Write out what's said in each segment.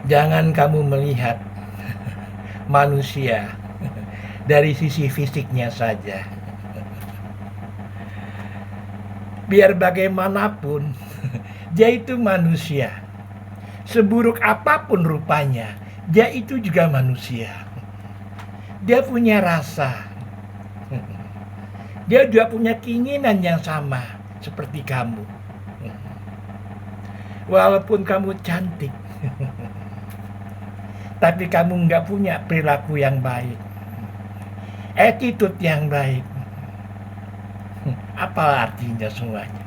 Jangan kamu melihat manusia dari sisi fisiknya saja. Biar bagaimanapun, dia itu manusia. Seburuk apapun rupanya, dia itu juga manusia. Dia punya rasa. Dia juga punya keinginan yang sama seperti kamu. Walaupun kamu cantik, tapi kamu nggak punya perilaku yang baik, attitude yang baik. Apa artinya semuanya?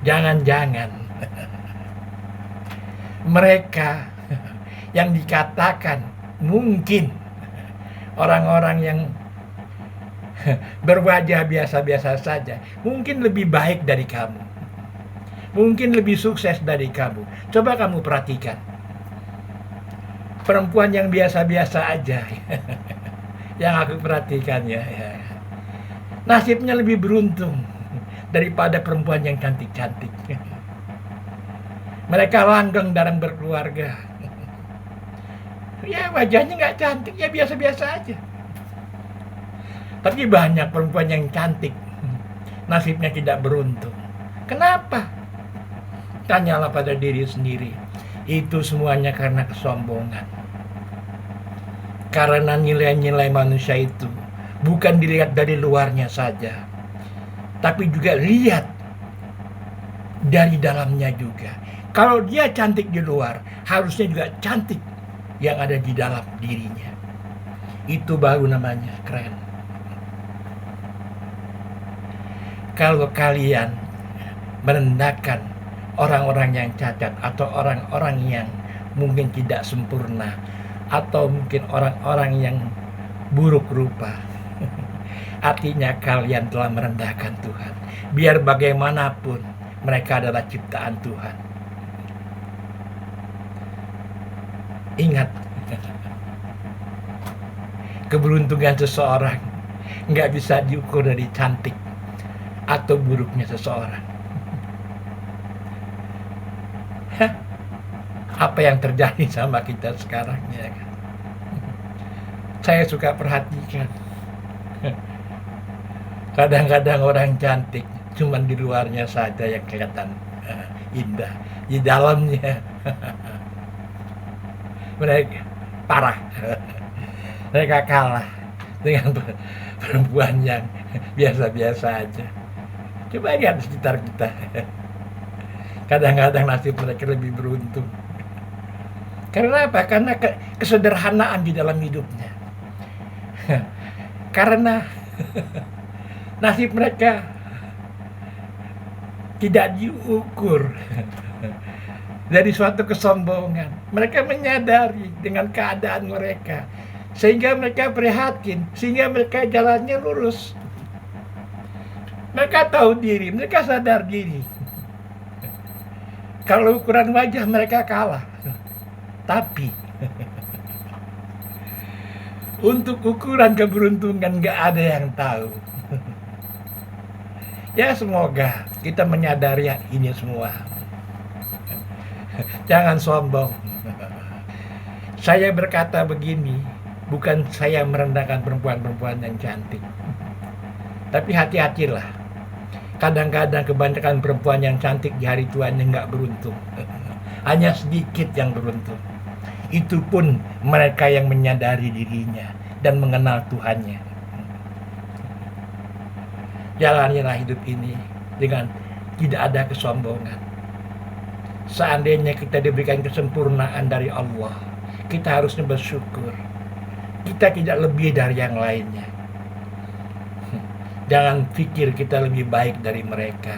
Jangan-jangan mereka yang dikatakan mungkin orang-orang yang berwajah biasa-biasa saja, mungkin lebih baik dari kamu, mungkin lebih sukses dari kamu. Coba kamu perhatikan perempuan yang biasa-biasa aja yang aku perhatikan ya. Nasibnya lebih beruntung daripada perempuan yang cantik-cantik. Mereka langgeng dalam berkeluarga. Ya wajahnya nggak cantik, ya biasa-biasa aja. Tapi banyak perempuan yang cantik, nasibnya tidak beruntung. Kenapa? Tanyalah pada diri sendiri. Itu semuanya karena kesombongan. Karena nilai-nilai manusia itu bukan dilihat dari luarnya saja, tapi juga lihat dari dalamnya juga. Kalau dia cantik di luar, harusnya juga cantik yang ada di dalam dirinya. Itu baru namanya keren. Kalau kalian merendahkan orang-orang yang cacat atau orang-orang yang mungkin tidak sempurna atau mungkin orang-orang yang buruk rupa, artinya kalian telah merendahkan Tuhan. Biar bagaimanapun mereka adalah ciptaan Tuhan. Ingat, keberuntungan seseorang nggak bisa diukur dari cantik atau buruknya seseorang. Apa yang terjadi sama kita sekarang ya kan? Saya suka perhatikan. Kadang-kadang orang cantik cuman di luarnya saja yang kelihatan indah, di dalamnya mereka parah. Mereka kalah dengan perempuan yang biasa-biasa aja. Coba lihat di sekitar kita. Kadang-kadang nasib mereka lebih beruntung. Karena apa? Karena kesederhanaan di dalam hidupnya. Karena nasib mereka tidak diukur dari suatu kesombongan. Mereka menyadari dengan keadaan mereka, sehingga mereka prihatin, sehingga mereka jalannya lurus. Mereka tahu diri, mereka sadar diri. Kalau ukuran wajah mereka kalah. Tapi untuk ukuran keberuntungan gak ada yang tahu. Ya semoga kita menyadari ini semua. Jangan sombong. Saya berkata begini, bukan saya merendahkan perempuan-perempuan yang cantik. Tapi hati-hatilah. Kadang-kadang kebanyakan perempuan yang cantik di hari tuanya nggak beruntung. Hanya sedikit yang beruntung. Itu pun mereka yang menyadari dirinya dan mengenal Tuhannya. Jalanilah hidup ini dengan tidak ada kesombongan. Seandainya kita diberikan kesempurnaan dari Allah, kita harusnya bersyukur. Kita tidak lebih dari yang lainnya. Jangan pikir kita lebih baik dari mereka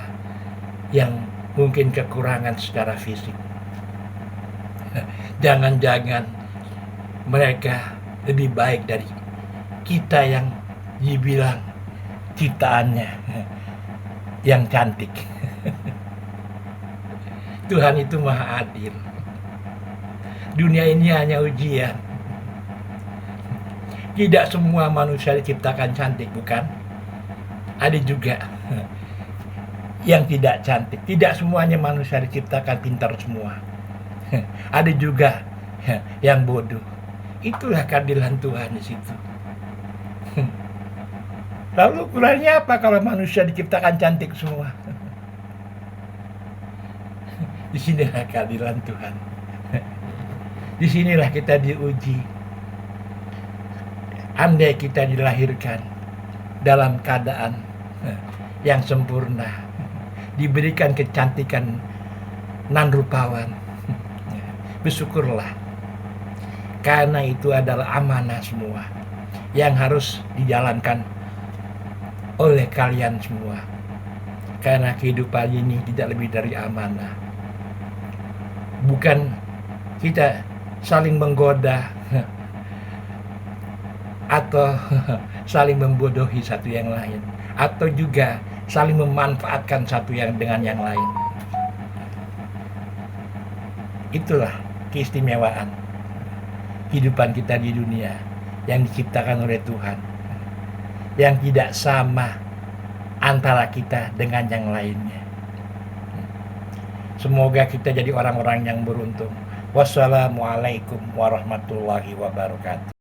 yang mungkin kekurangan secara fisik. Jangan-jangan mereka lebih baik dari kita yang dibilang ciptaannya yang cantik. Tuhan itu maha adil. Dunia ini hanya ujian. Tidak semua manusia diciptakan cantik, bukan? Ada juga yang tidak cantik. Tidak semuanya manusia diciptakan pintar semua. Ada juga yang bodoh. Itulah keadilan Tuhan di situ. Lalu ukurannya apa kalau manusia diciptakan cantik semua? Disinilah keadilan Tuhan. Disinilah kita diuji. Andai kita dilahirkan dalam keadaan yang sempurna, diberikan kecantikan nan rupawan, bersyukurlah. Karena itu adalah amanah semua yang harus dijalankan oleh kalian semua. Karena kehidupan ini tidak lebih dari amanah. Bukan kita saling menggoda atau saling membodohi satu yang lain, atau juga saling memanfaatkan satu yang dengan yang lain. Itulah keistimewaan kehidupan kita di dunia yang diciptakan oleh Tuhan, yang tidak sama antara kita dengan yang lainnya. Semoga kita jadi orang-orang yang beruntung. Wassalamualaikum warahmatullahi wabarakatuh.